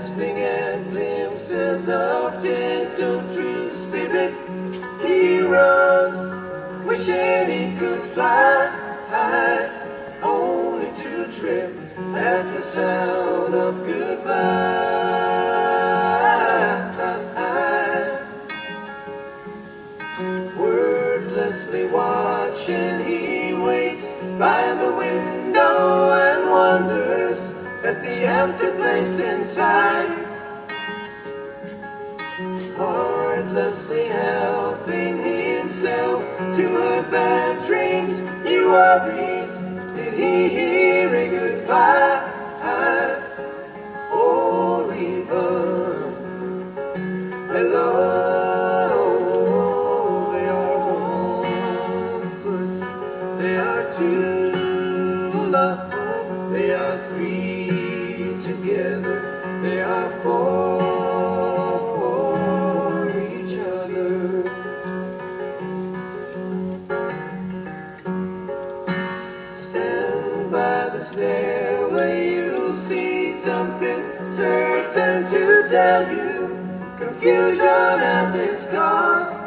grasping at glimpses of gentle true spirit. He runs, wishing he could fly high, only to trip at the sound of goodbye. Wordlessly watching, he waits by the window and wonders at the empty place inside. Heartlessly helping himself to her bad dreams, he worries, did he hear a goodbye? Or even hello? They are one person, they are two alone, they are three together, they are four each other. Stand by the stairway, you'll see something certain to tell you confusion as its cause.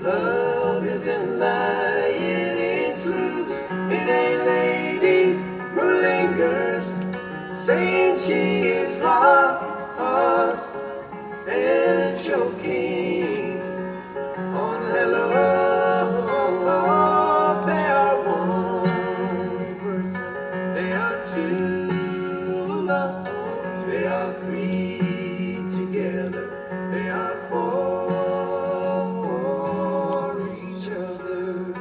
Love isn't lying, it's loose in a lady who lingers, saying she is lost and choking on hello. They are one person, they are two alone, they are three together, they are four each other.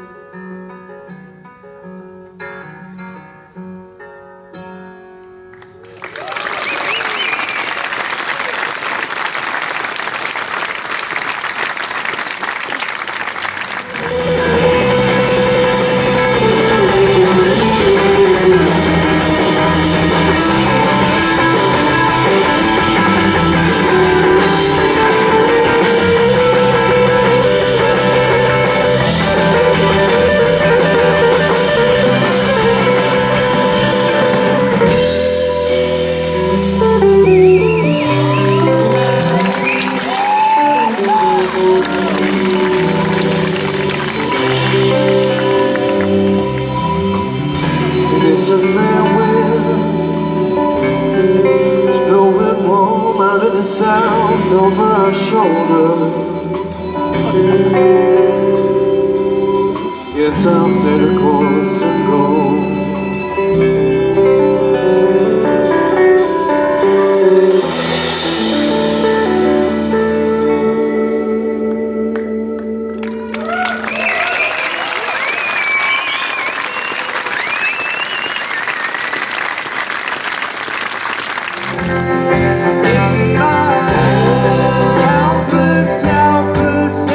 It's a farewell, it's blowing warm out of the south over our shoulder. Yes, I'll set a course and go. Helpless, helpless,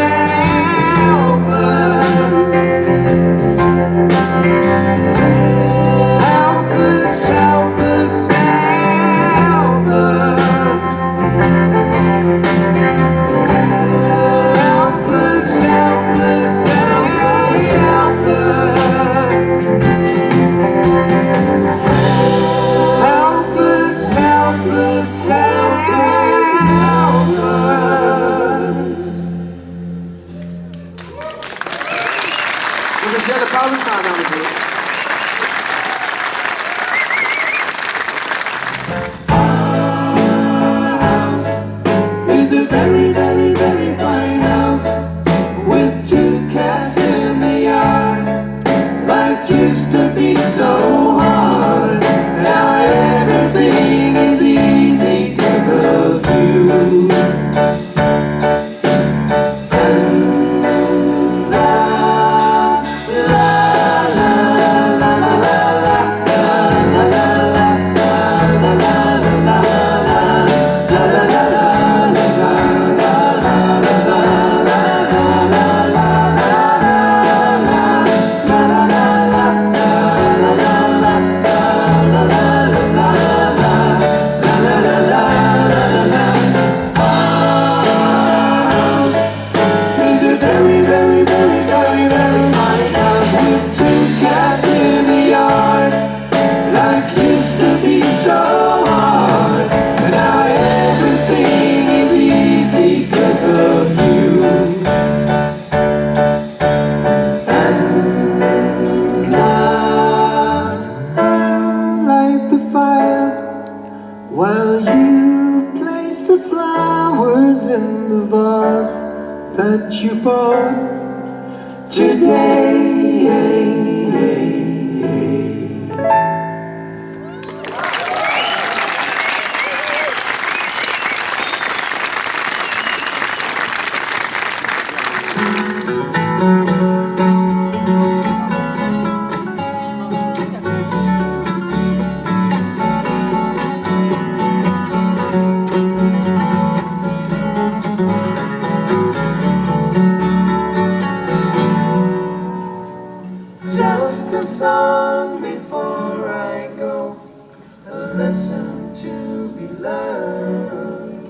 Michelle Paulenstein, dames en heren. Is a very, very, very fine house with two cats in the yard. Life used to be so hard, now everything is easy 'cause of you. boat today. Just a song before I go, a lesson to be learned.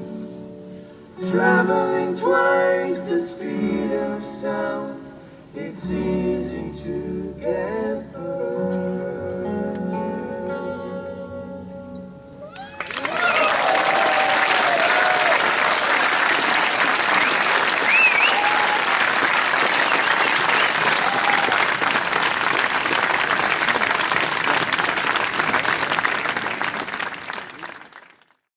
Traveling twice the speed of sound, it's easy to get burned.